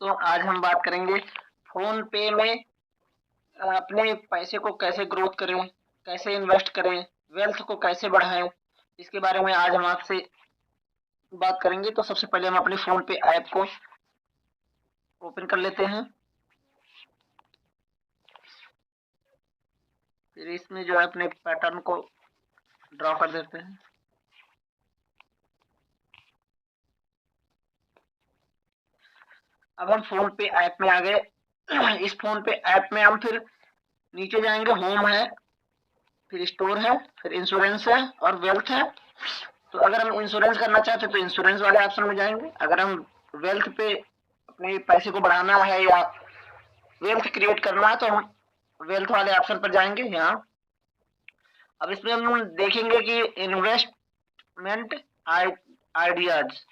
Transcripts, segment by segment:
दोस्तों आज हम बात करेंगे फोन पे में अपने पैसे को कैसे ग्रोथ करें, कैसे इन्वेस्ट करें, वेल्थ को कैसे बढ़ाएं। इसके बारे में आज हम आपसे बात करेंगे। तो सबसे पहले हम अपने फोन पे ऐप को ओपन कर लेते हैं। फिर इसमें जो है अपने पैटर्न को ड्रॉ कर देते हैं। अब हम फोन पे ऐप में आ गए। इस फोन पे ऐप में हम फिर नीचे जाएंगे, होम है, फिर स्टोर है, फिर इंश्योरेंस है और वेल्थ है। तो अगर हम इंश्योरेंस करना चाहते हैं तो इंश्योरेंस वाले ऑप्शन में जाएंगे। अगर हम वेल्थ पे अपने पैसे को बढ़ाना है या वेल्थ क्रिएट करना है तो हम वेल्थ वाले ऑप्शन पर जाएंगे यहाँ। अब इसमें हम देखेंगे कि इन्वेस्टमेंट आइडियाज।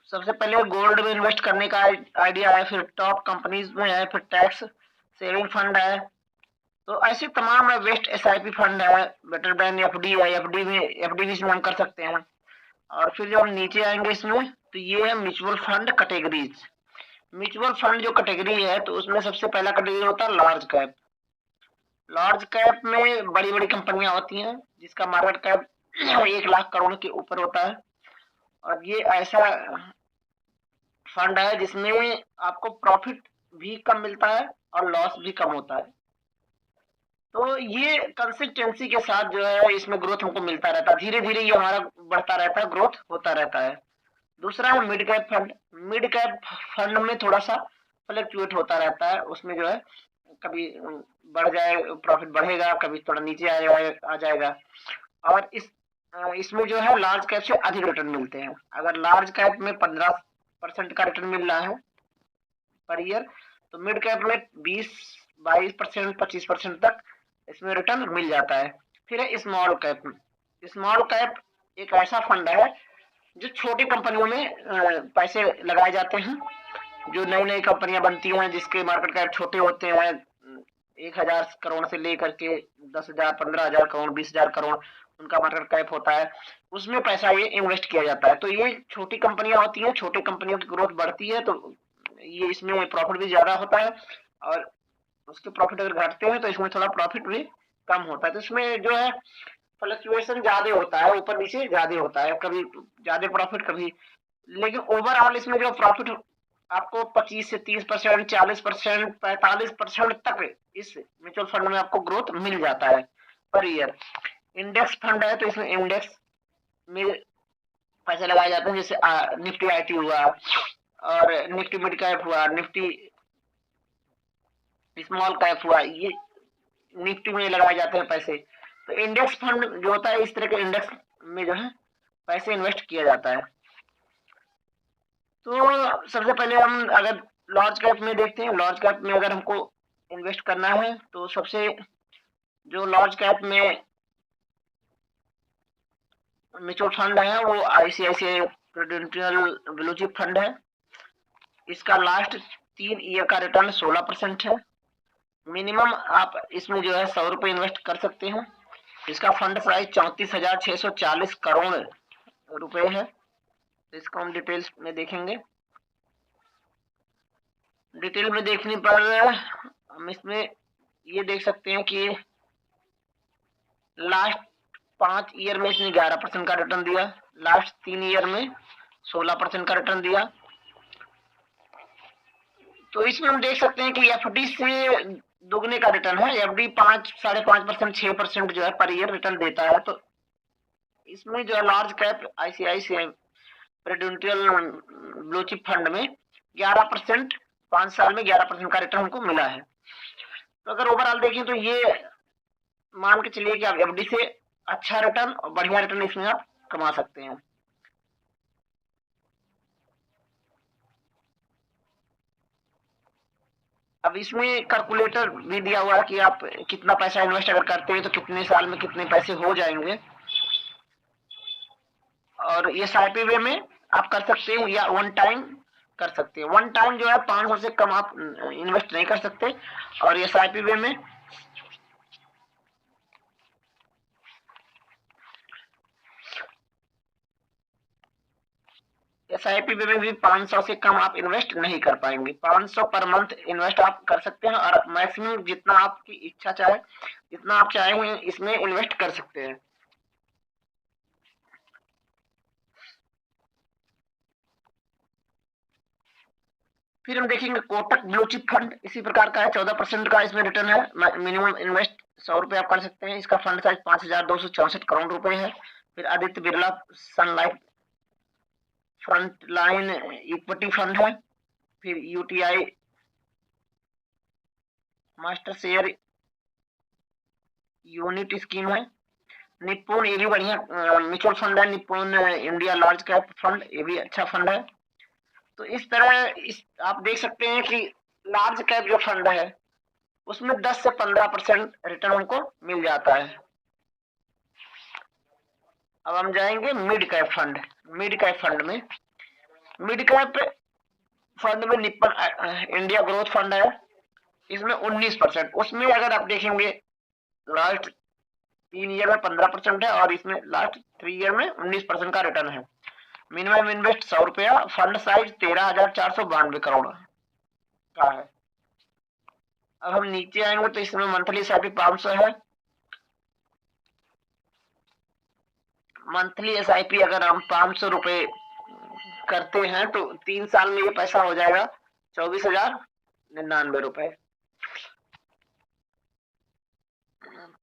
सबसे पहले गोल्ड में इन्वेस्ट करने का आइडिया है, फिर टॉप कंपनीज में है, फिर टैक्स सेविंग फंड है। तो ऐसे तमाम है, वेस्ट एसआईपी फंड है, बेटर देन एफडी है, एफडी भी इसमें हम कर सकते हैं। और फिर जब हम नीचे आएंगे इसमें तो ये है mutual fund categories. Mutual fund जो कैटेगरी है तो उसमें सबसे पहला कैटेगरी होता है लार्ज कैप। लार्ज कैप में बड़ी बड़ी कंपनियां होती हैं जिसका मार्केट कैप 1 लाख करोड़ के ऊपर होता है। और ये ऐसा फंड है जिसमें आपको प्रॉफिट भी कम मिलता है और लॉस भी कम होता है। तो ये कंसिस्टेंसी के साथ जो है इसमें ग्रोथ हमको मिलता रहता है, धीरे धीरे ये हमारा बढ़ता रहता है, ग्रोथ होता रहता है। दूसरा है mid cap fund. Mid cap fund में थोड़ा सा फ्लक्चुएट होता रहता है, उसमें जो है कभी बढ़ जाए, प्रॉफिट बढ़ेगा, कभी थोड़ा नीचे आ जाएगा। और इसमें जो है लार्ज कैप से अधिक रिटर्न मिलते हैं। अगर लार्ज कैप में 15% का रिटर्न मिल रहा है पर ईयर तो मिड कैप में 20-22%, 25% तक इसमें रिटर्न मिल जाता है। फिर है स्मॉल कैप। स्मॉल कैप एक ऐसा फंड है जो छोटी कंपनियों में पैसे लगाए जाते हैं। जो नई नई कंपनियां बनती हैं जिसके मार्केट कैप छोटे होते हैं, 1,000 करोड़ से लेकर के 10,000, 15,000 करोड़, 20,000 करोड़ उनका मार्केट कैप होता है, उसमें पैसा ये इन्वेस्ट किया जाता है। तो ये छोटी कंपनियां होती हैं, छोटी कंपनियों की ग्रोथ बढ़ती है तो ये इसमें प्रॉफिट भी ज्यादा होता है। और उसके प्रॉफिट अगर घटते हैं तो इसमें थोड़ा प्रॉफिट भी कम होता है। तो इसमें जो है फ्लक्चुएशन ज्यादा होता है, ऊपर नीचे ज्यादा होता है, कभी ज्यादा प्रॉफिट कभी। लेकिन ओवरऑल इसमें जो प्रॉफिट आपको 25 से 30%, 40%, 45% तक इस म्यूचुअल फंड में आपको ग्रोथ मिल जाता है पर ईयर। इंडेक्स फंड है तो इसमें इंडेक्स में पैसे लगाए जाते हैं, जैसे निफ्टी आईटी हुआ और निफ्टी मिड कैप हुआ, निफ्टी स्मॉल कैप हुआ, ये निफ्टी में लगाए जाते हैं पैसे। तो इंडेक्स फंड जो होता है इस तरह के इंडेक्स में जो है पैसे इन्वेस्ट किया जाता है। तो सबसे पहले हम अगर लार्ज कैप में देखते हैं, लार्ज कैप में अगर हमको इन्वेस्ट करना है तो सबसे जो लार्ज कैप में म्यूचुअल फंड है वो ICICI prudential blue chip fund है। इसका लास्ट 3 ईयर का रिटर्न 16% है। मिनिमम आप इसमें जो है 100 रुपए इन्वेस्ट कर सकते हैं। इसका फंड साइज 34,640 करोड़ रुपए है। इसको हम डिटेल्स में देखेंगे। डिटेल में देखने पर हम इसमें ये देख सकते हैं कि लास्ट 5 ईयर में इसने 11% का रिटर्न दिया, लास्ट 3 ईयर में 16% का रिटर्न दिया। तो इसमें हम देख सकते हैं कि एफडी से दोगुने का रिटर्न है। एफडी 5-5.5%, 6% जो है पर ईयर रिटर्न देता है। तो इसमें जो है large cap ICICI prudential blue chip fund में 11%, 5 साल में 11% का रिटर्न हमको मिला है। तो अगर ओवरऑल देखें तो ये मान के चलिए कि आप एफडी से अच्छा रिटर्न और बढ़िया रिटर्न इसमें आप कमा सकते हैं। अब इसमें कैलकुलेटर भी दिया हुआ है कि आप कितना पैसा इन्वेस्ट अगर करते हैं तो कितने साल में कितने पैसे हो जाएंगे। और ये एसआईपी वे में आप कर सकते हैं या वन टाइम कर सकते हैं। वन टाइम जो है 500 से कम आप इन्वेस्ट नहीं कर सकते। और ये एसआईपी वे में SIP में भी 500 से कम आप इन्वेस्ट नहीं कर पाएंगे। 500 पर मंथ इन्वेस्ट आप कर सकते हैं और मैक्सिमम जितना आपकी इच्छा चाहे, जितना आप चाहें इसमें इन्वेस्ट कर सकते हैं। फिर हम देखेंगे कोटक ब्लू चिप फंड, इसी प्रकार का है, 14% का इसमें रिटर्न है। मिनिमम इन्वेस्ट 100 रुपए आप कर सकते हैं। इसका फंड साइज 5,264 करोड़ रुपए है। फिर आदित्य बिरला सन लाइफ फ्रंटलाइन इक्विटी फंड है। फिर UTI master share unit scheme है। निप्पॉन, ये भी बढ़िया म्यूचुअल फंड है। Nippon India large cap fund, ये भी अच्छा फंड है। तो इस तरह आप देख सकते हैं कि लार्ज कैप जो फंड है उसमें 10 से 15% रिटर्न हमको मिल जाता है। अब हम जाएंगे mid cap fund. Mid cap fund में निप्पन इंडिया ग्रोथ फंड है, इसमें 19%। उसमें अगर आप देखेंगे लास्ट 3 ईयर में 15% है और इसमें लास्ट 3 ईयर में 19% का रिटर्न है। मिनिमम इन्वेस्ट 100 रुपया, फंड साइज 13,492 करोड़ का है। अब हम नीचे आएंगे तो इसमें मंथली SIP 500 है। मंथली SIP अगर हम 500 रुपए करते हैं तो 3 साल में ये पैसा हो जाएगा 24,099 रुपए।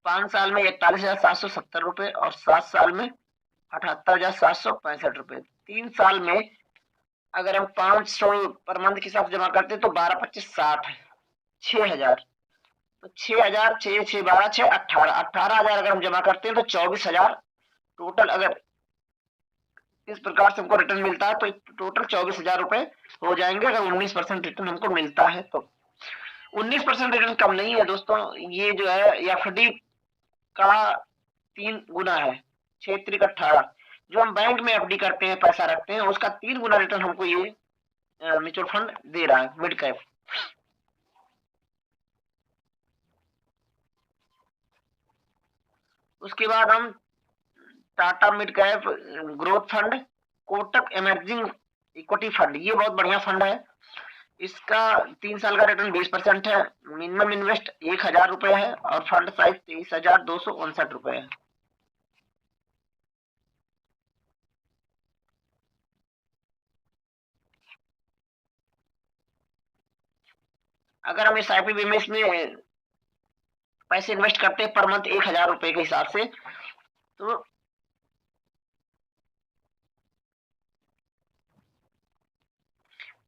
5 साल में 41,770 रुपए और 7 साल में 78,765 रुपए। 3 साल में अगर हम 500 पर मंथ के हिसाब जमा करते हैं तो 12-25-60 है, 6,000। तो 6,000 6 6 12 6 18,000 अगर हम जमा करते हैं तो 24,000 टोटल। अगर इस प्रकार से हमको रिटर्न मिलता है तो टोटल 24,000 रुपए हो जाएंगे अगर 19% रिटर्न हमको मिलता है तो। 19% रिटर्न कम नहीं है दोस्तों, ये जो है FD का 3 गुना है। 6×18 जो हम बैंक में FD करते हैं, पैसा रखते हैं, उसका 3 गुना रिटर्न हमको ये म्यूचुअल फंड दे रहा है मिड कैप। उसके बाद हम Tata mid cap growth fund, Kotak emerging equity fund, ये बहुत बढ़िया फंड है। इसका 3 साल का रिटर्न 20% है। मिनिमम इन्वेस्ट 1,000 रुपए है और फंड साइज 23,259 रुपए है। अगर हम SIP में इसमें पैसे इन्वेस्ट करते हैं पर मंथ 1,000 रुपए के हिसाब से तो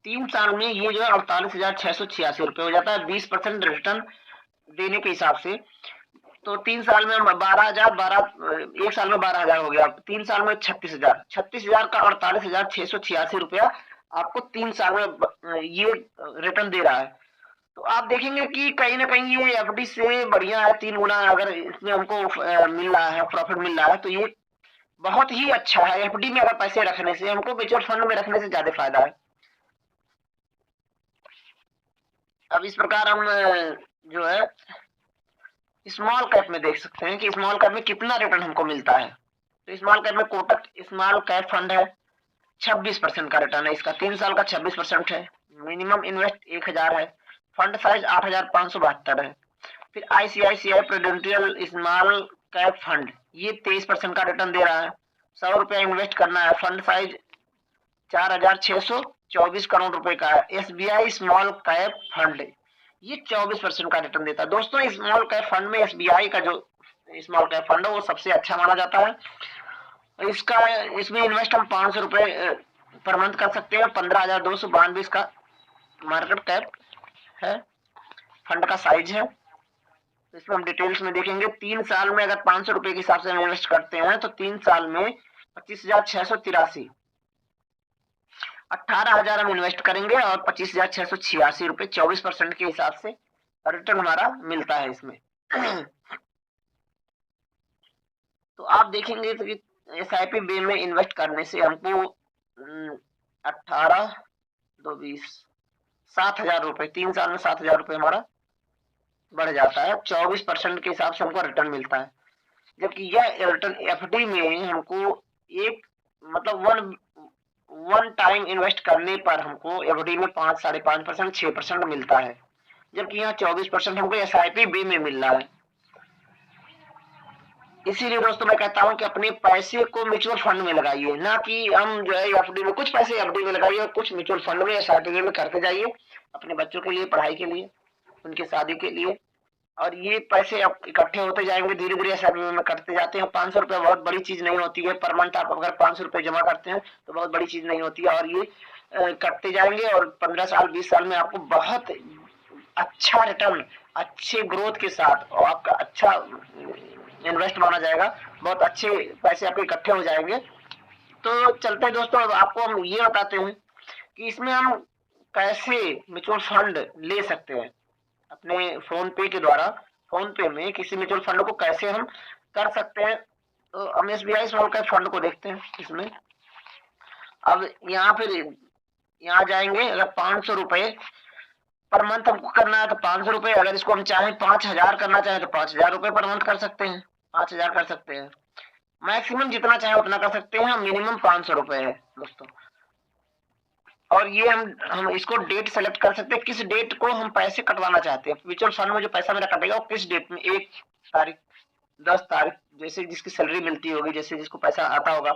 3 साल में ये जो है 48,686 रुपए हो जाता है। 20% रिटर्न देने के हिसाब से तो 3 साल में 12,000 एक साल में 12,000 हो गया। 3 साल में 36,000 का 48,686 रुपया आपको 3 साल में ये रिटर्न दे रहा है। तो आप देखेंगे कि कहीं ना कहीं ये FD से बढ़िया है। 3 गुना अगर इसमें हमको मिल रहा है, प्रॉफिट मिल रहा है तो ये बहुत ही अच्छा है। FD में अगर पैसे रखने से हमको म्यूचुअल फंड में रखने से ज्यादा फायदा है। अब इस प्रकार हम जो है स्मॉल कैप में देख सकते हैं कि स्मॉल कैप में कितना रिटर्न हमको मिलता है। तो स्मॉल कैप में कोटक स्मॉल कैप फंड है, 26% का रिटर्न है इसका। 3 साल का 26% है। मिनिमम इन्वेस्ट 1,000 है। फंड साइज 8,572 है। फिर ICICI prudential small cap fund, ये 23% का रिटर्न दे रहा है। 100 रुपया इन्वेस्ट करना है। फंड साइज 4,624 करोड़ रुपए का है। SBI स्मॉल कैप फंड, ये 24% का रिटर्न देता है। दोस्तों स्मॉल कैप फंड में SBI का जो स्मॉल कैप फंड है वो सबसे अच्छा माना जाता है। इसमें इन्वेस्ट हम 500 रुपए पर मंथ कर सकते हैं। 15,292 इसका मार्केट कैप है, फंड का साइज है। इसमें हम डिटेल्स में देखेंगे। 3 साल में अगर 500 रुपए के हिसाब से हम इन्वेस्ट करते हैं तो 3 साल में 25,683, 18,000 हम इन्वेस्ट करेंगे और 25,686 रुपए 24% के हिसाब से रिटर्न हमारा मिलता है इसमें। तो आप देखेंगे तो कि SIP बे में इन्वेस्ट करने से हमको 18 2 20 7,000 रुपए, 3 साल में 7,000 रुपए हमारा बढ़ जाता है। 24% के हिसाब से हमको रिटर्न मिलता है। जबकि यह रिटर्न FD में हमको एक मतलब वन टाइम इन्वेस्ट करने पर हमको एफडी में 5, 5.5%, 6% मिलता है, जबकि यहाँ 24% हमको एसआईपी बी में मिल रहा है। इसीलिए दोस्तों मैं कहता हूं कि अपने पैसे को म्यूचुअल फंड में लगाइए, ना कि हम जो है एफडी में, कुछ पैसे एफडी में लगाइए और कुछ म्यूचुअल फंड में, एसआईपी में करते जाइए, अपने बच्चों के लिए, पढ़ाई के लिए, उनकी शादी के लिए। और ये पैसे अब इकट्ठे होते जाएंगे धीरे धीरे, एसआईपी में करते जाते हैं। 500 रुपये बहुत बड़ी चीज नहीं होती है, पर मंथ आप अगर 500 रुपये जमा करते हैं तो बहुत बड़ी चीज नहीं होती है, और ये कटते जाएंगे और 15 साल 20 साल में आपको बहुत अच्छा रिटर्न, अच्छे ग्रोथ के साथ, और आपका अच्छा इन्वेस्ट माना जाएगा, बहुत अच्छे पैसे आपके इकट्ठे हो जाएंगे। तो चलते हैं दोस्तों, अब आपको हम ये बताते हैं कि इसमें हम कैसे म्यूचुअल फंड ले सकते हैं अपने फोन पे के द्वारा। फोन पे में किसी म्यूचुअल फंड को कैसे हम कर सकते हैं। तो हम SBI स्मॉल कैप फंड को देखते हैं इसमें। अब यहाँ फिर यहाँ जाएंगे, अगर 500 रुपए पर मंथ हमको करना है तो 500 रुपए, अगर इसको हम चाहें 5000 करना चाहें तो 5000 रुपए पर मंथ कर सकते हैं, 5000 कर सकते हैं। मैक्सिमम जितना चाहे उतना कर सकते हैं, मिनिमम 500 रुपए है दोस्तों। और ये हम इसको डेट सेलेक्ट कर सकते हैं, किस डेट को हम पैसे कटवाना चाहते हैं। म्यूचुअल फंड में जो पैसा मेरा कटेगा वो किस डेट में, 1 तारीख, 10 तारीख, जैसे जिसकी सैलरी मिलती होगी, जैसे जिसको पैसा आता होगा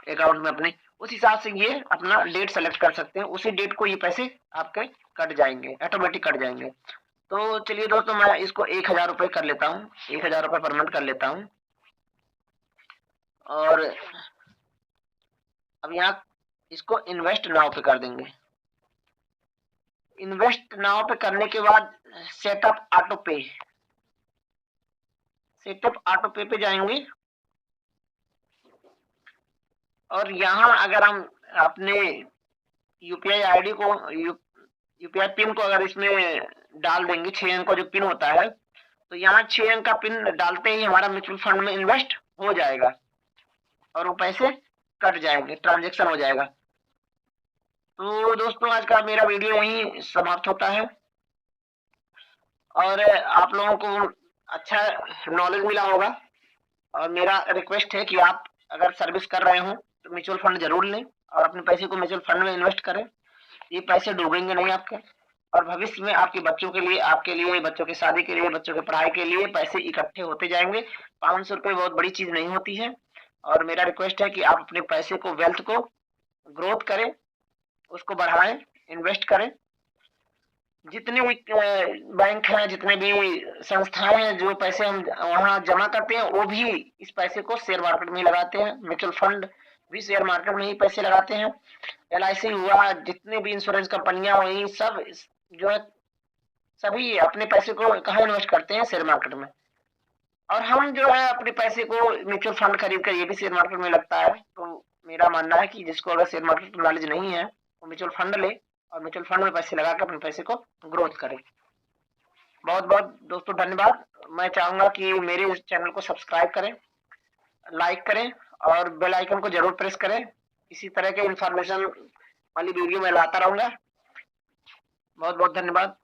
अकाउंट में अपने, उस हिसाब से ये अपना डेट सेलेक्ट कर सकते हैं। उसी डेट को ये पैसे आपके कट जाएंगे, ऑटोमेटिक कट जाएंगे। तो चलिए दोस्तों, मैं इसको 1000 रुपए कर लेता हूँ, 1000 रुपए पर मंथ कर लेता हूँ। और अब यहाँ इसको इन्वेस्ट नाउ पे कर देंगे। इन्वेस्ट नाउ पे करने के बाद सेटअप ऑटो पे, सेटअप ऑटो पे पे जाएंगे। और यहाँ अगर हम अपने यूपीआई आईडी को, यूपीआई पिन को अगर इसमें डाल देंगे, 6 अंक का जो पिन होता है, तो यहाँ 6 अंक का पिन डालते ही हमारा म्यूचुअल फंड में इन्वेस्ट हो जाएगा और वो पैसे कट जाएंगे, ट्रांजेक्शन हो जाएगा। तो दोस्तों आज का मेरा वीडियो यहीं समाप्त होता है, और आप लोगों को अच्छा नॉलेज मिला होगा। और मेरा रिक्वेस्ट है कि आप अगर सर्विस कर रहे हो तो म्यूचुअल फंड जरूर लें और अपने पैसे को म्यूचुअल फंड में इन्वेस्ट करें। ये पैसे डूबेंगे नहीं आपके, और भविष्य में आपके बच्चों के लिए, आपके लिए, बच्चों की शादी के लिए, बच्चों की पढ़ाई के लिए पैसे इकट्ठे होते जाएंगे। 500 रुपये बहुत बड़ी चीज नहीं होती है। और मेरा रिक्वेस्ट है कि आप अपने पैसे को, वेल्थ को ग्रोथ करें, उसको बढ़ाएं, इन्वेस्ट करें। जितने भी बैंक हैं, जितने भी संस्थाएं हैं, जो पैसे हम वहां जमा करते हैं, वो भी इस पैसे को शेयर मार्केट में लगाते हैं। म्यूचुअल फंड भी शेयर मार्केट में ही पैसे लगाते हैं। LIC हुआ, जितने भी इंश्योरेंस कंपनियां हुई, सब जो है सभी अपने पैसे को कहाँ इन्वेस्ट करते हैं, शेयर मार्केट में। और हम जो है अपने पैसे को म्यूचुअल फंड खरीद कर ये भी शेयर मार्केट में लगता है। तो मेरा मानना है कि जिसको अगर शेयर मार्केट की नॉलेज नहीं है वो म्यूचुअल फंड ले और म्यूचुअल फंड में पैसे लगा कर अपने पैसे को ग्रोथ करे। बहुत बहुत दोस्तों धन्यवाद। मैं चाहूंगा कि मेरे इस चैनल को सब्सक्राइब करें, लाइक करें और बेल आइकन को जरूर प्रेस करें। इसी तरह के इंफॉर्मेशन वाली वीडियो मैं लाता रहूंगा। बहुत बहुत धन्यवाद।